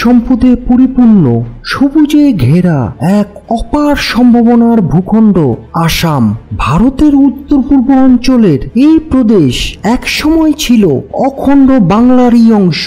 সম্পদে পরিপূর্ণ, সবুজে ঘেরা এক অপার সম্ভাবনার ভূখণ্ড আসাম। ভারতের উত্তর পূর্ব অঞ্চলের এই প্রদেশ এক সময় ছিল অখণ্ড বাংলারই অংশ।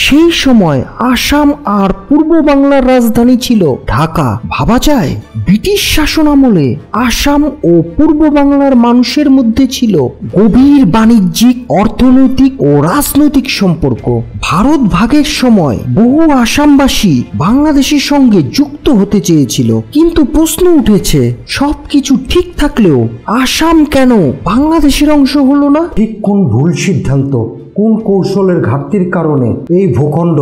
সেই সময় আসাম আর পূর্ব বাংলার রাজধানী ছিল ঢাকা। ভাবা যায় ব্রিটিশ শাসন আমলে আসাম ও পূর্ব বাংলার মানুষের মধ্যে ছিল গভীর বাণিজ্যিক, অর্থনৈতিক ও রাজনৈতিক সম্পর্ক। ভারত ভাগের সময় বহু আসামবাসী বাংলাদেশের সঙ্গে যুক্ত হতে চেয়েছিল, কিন্তু প্রশ্ন উঠেছে সবকিছু ঠিক থাকলেও আসাম কেন বাংলাদেশের অংশ হলো না? ঠিক কোন ভুল সিদ্ধান্ত, কোন কৌশলের ঘাটতির কারণে এই ভূখণ্ড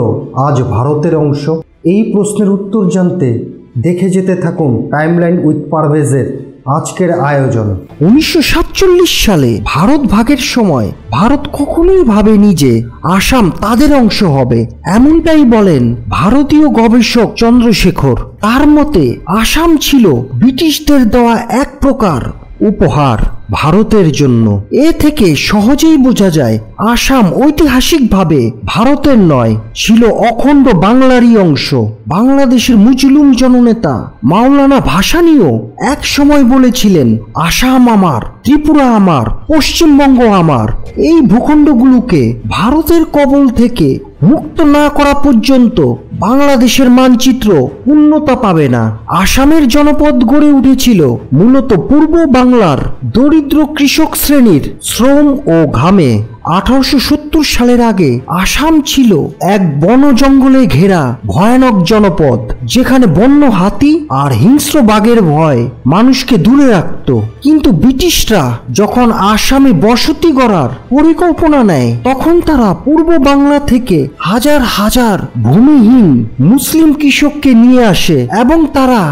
আজ ভারতের অংশ? এই প্রশ্নের উত্তর জানতে দেখে যেতে থাকুন টাইমলাইন উইথ পারভেজের আজকের আয়োজন। 1947 সালে ভারত ভাগের সময় ভারত কখনোই ভাবেনি যে আসাম তাদের অংশ হবে। এমনটাই বলেন ভারতীয় গবেষক চন্দ্রশেখর। তার মতে আসাম ছিল ব্রিটিশদের দেওয়া এক প্রকার উপহার ভারতের জন্য। এ থেকে সহজেই বোঝা যায় আসাম ঐতিহাসিকভাবে ভারতের নয়, ছিল অখণ্ড বাংলারই অংশ। বাংলাদেশের মুজলুম জননেতা মাওলানা ভাসানীও এক সময় বলেছিলেন, আসাম আমার, ত্রিপুরা আমার, পশ্চিমবঙ্গ আমার। এই ভূখণ্ডগুলোকে ভারতের কবল থেকে মুক্ত না করা পর্যন্ত বাংলাদেশের মানচিত্র পূর্ণতা পাবে না। আসামের জনপদ গড়ে উঠেছিল মূলত পূর্ব বাংলার দরিদ্র কৃষক শ্রেণীর শ্রম ও ঘামে। 1870 সালের আগে আসাম ছিল এক বন জঙ্গলে ঘেরা ভয়ানক জনপদ, যেখানে বন্য হাতি আর হিংস্র বাঘের ভয় মানুষকে দূরে রাখত। কিন্তু ব্রিটিশরা যখন আসামে বসতি গড়ার পরিকল্পনা নেয়, তখন তারা পূর্ব বাংলা থেকে হাজার হাজার ভূমিহীন মুসলিম কৃষককে নিয়ে আসে এবং তারা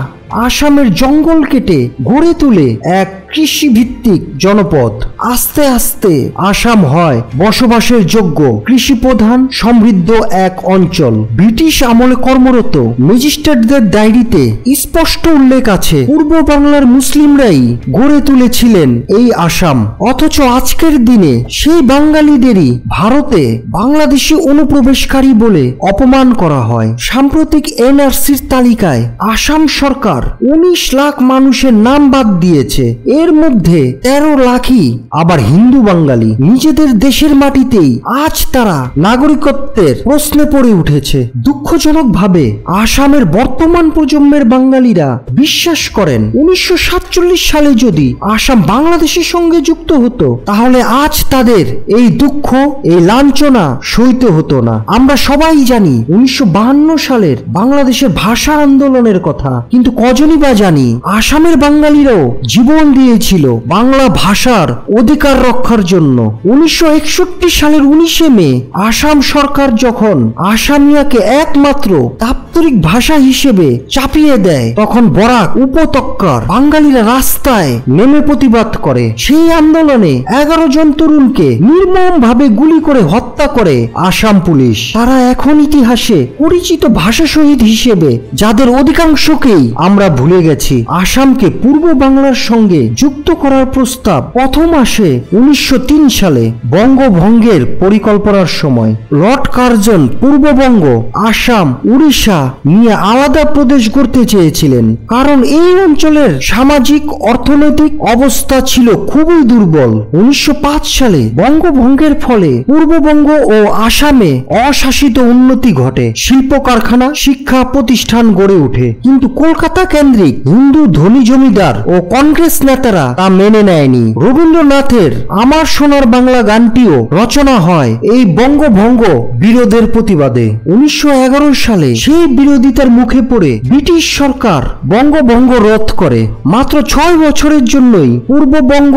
আসামের জঙ্গল কেটে গড়ে তোলে এক কৃষিভিত্তিক জনপদ। আস্তে আস্তে আসাম হয় বসবাসের যোগ্য, কৃষি প্রধান, সমৃদ্ধ এক অঞ্চল। ব্রিটিশ আমলে কর্মরত ম্যাজিস্ট্রেটদের ডায়েরিতে স্পষ্ট উল্লেখ আছে পূর্ব বাংলার মুসলিমরাই গড়ে তুলেছিলেন এই আসাম। অথচ আজকের দিনে সেই বাঙালিদেরই ভারতে বাংলাদেশি অনুপ্রবেশকারী বলে অপমান করা হয়। সাম্প্রতিক এনআরসির তালিকায় আসাম সরকার 19 লাখ মানুষের নাম বাদ দিয়েছে। এর মধ্যে 13 লাখই আবার হিন্দু বাঙালি। নিজেদের দেশের মাটিতেই আজ তারা নাগরিকত্বের প্রশ্নে পড়ে উঠেছে। দুঃখজনকভাবে আসামের বর্তমান প্রজন্মের বাঙালিরা বিশ্বাস করেন 1947 সালে যদি আসাম বাংলাদেশের সঙ্গে যুক্ত হতো, তাহলে আজ তাদের এই দুঃখ, এই লাঞ্ছনা সইতে হতো না। আমরা সবাই জানি 1952 সালের বাংলাদেশের ভাষা আন্দোলনের কথা, কিন্তু কজনই বা জানি আসামের বাঙালিরাও জীবন দিয়েছিল বাংলা ভাষার অধিকার রক্ষার জন্য। 1961 সালের 19 মে আসাম সরকার যখন আসামিয়াকে একমাত্র দাপ্তরিক ভাষা হিসেবে চাপিয়ে দেয়, তখন বরাক উপত্যকার বাঙালিরা রাস্তায় নেমে প্রতিবাদ করে। সেই আন্দোলনে 11 জন তরুণকে নির্মমভাবে গুলি করে হত্যা করে আসাম পুলিশ। তারা এখন ইতিহাসে পরিচিত ভাষা শহীদ হিসেবে, যাদের অধিকাংশকেই আমরা ভুলে গেছি। আসামকে পূর্ব বাংলার সঙ্গে যুক্ত করার প্রস্তাব প্রথম আসে 1903 সালে বঙ্গভঙ্গের পরিকল্পনার সময়। লর্ড কার্জন পূর্ববঙ্গ, আসাম, উড়িষ্যা নিয়ে আলাদা প্রদেশ গড়তে চেয়েছিলেন, কারণ এই অঞ্চলের সামাজিক অর্থনৈতিক অবস্থা ছিল খুবই দুর্বল। 1905 সালে বঙ্গভঙ্গের ফলে পূর্ববঙ্গ ও আসামে অশাসিত উন্নতি ঘটে। শিল্প কারখানা, শিক্ষা প্রতিষ্ঠান গড়ে ওঠে। কিন্তু কলকাতা কেন্দ্রিক হিন্দু ধনী জমিদার ও কংগ্রেস নেতারা তা মেনে নেয়নি। রবীন্দ্রনাথের আমার সোনার বাংলা গানটিও রচনা হয় এই বঙ্গভঙ্গ বিরোধের প্রতিবাদে। 1911 সালে সেই বিরোধিতার মুখে পড়ে ব্রিটিশ সরকার বঙ্গভঙ্গ রদ করে। মাত্র 6 বছরের জন্যই পূর্ববঙ্গ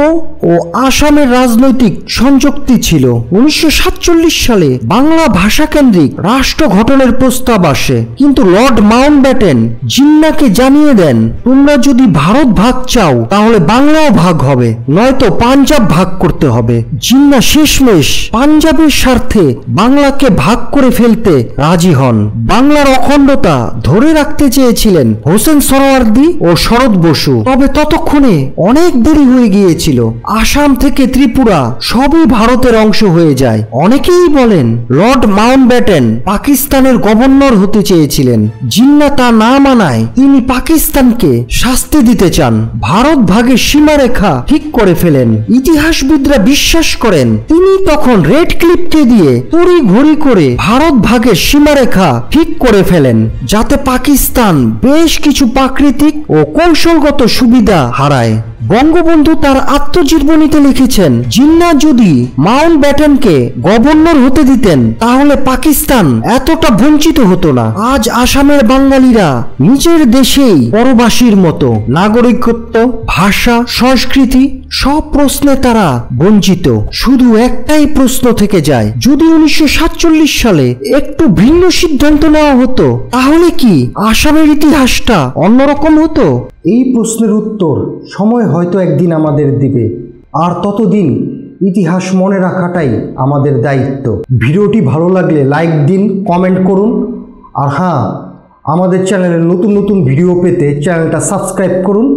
ও আসামের রাজনৈতিক সংযুক্তি ছিল। 1947 সালে বাংলা ভাষা কেন্দ্রিক রাষ্ট্র গঠনের প্রস্তাব আসে, কিন্তু লর্ড মাউন্টব্যাটেন জিন্নাকে জানিয়ে দেন, তোমরা যদি ভারত ভাগ চাও তাহলে বাংলাও ভাগ হবে, নয়তো পাঞ্জাব ভাগ করতে হবে। জিন্না শেষমেশ পাঞ্জাবের স্বার্থে বাংলাকে ভাগ করে ফেলতে রাজি হন। বাংলার অখণ্ডতা ধরে রাখতে চেয়েছিলেন হোসেন সোহরাওয়ার্দী ও শরৎ বসু। তবে ততক্ষণে অনেক দেরি হয়ে গিয়েছিল। আসাম থেকে ত্রিপুরা সবই ভারতের অংশ হয়ে যায়। অনেকেই বলেন লর্ড মাউন্টব্যাটেন পাকিস্তানের গভর্নর হতে চেয়েছিলেন। জিন্না তা না মানায় তিনি পাকিস্তানকে শাস্তি দিতে চান, ভারত ভাগের সীমারেখা ঠিক করে ফেলেন। ইতিহাসবিদরা বিশ্বাস করেন তিনি তখন রেড ক্লিফকে দিয়ে তড়ি ঘড়ি করে ভারত ভাগের সীমারেখা ঠিক করে ফেলেন, যাতে পাকিস্তান বেশ কিছু প্রাকৃতিক ও কৌশলগত সুবিধা হারায়। বঙ্গবন্ধু তার আত্মজীবনীতে লিখেছেন, জিন্না যদি মাউন্টব্যাটেনকে গভর্নর হতে দিতেন তাহলে পাকিস্তান এতটা বঞ্চিত হতো না। আজ আসামের বাঙালিরা নিজের দেশেই পরবাসীর মতো। নাগরিকত্ব, ভাষা, সংস্কৃতি সব প্রশ্নে তারা বঞ্চিত। শুধু একটাই প্রশ্ন থেকে যায়, যদি 1947 সালে একটু ভিন্ন সিদ্ধান্ত নেওয়া হতো তাহলে কি আসামের ইতিহাসটা অন্যরকম হতো? এই প্রশ্নের উত্তর সময় হয়তো একদিন আমাদের দিবে, আর ততদিন ইতিহাস মনে রাখাটাই আমাদের দায়িত্ব। ভিডিওটি ভালো লাগলে লাইক দিন, কমেন্ট করুন, আর হ্যাঁ, আমাদের চ্যানেলে নতুন নতুন ভিডিও পেতে চ্যানেলটা সাবস্ক্রাইব করুন।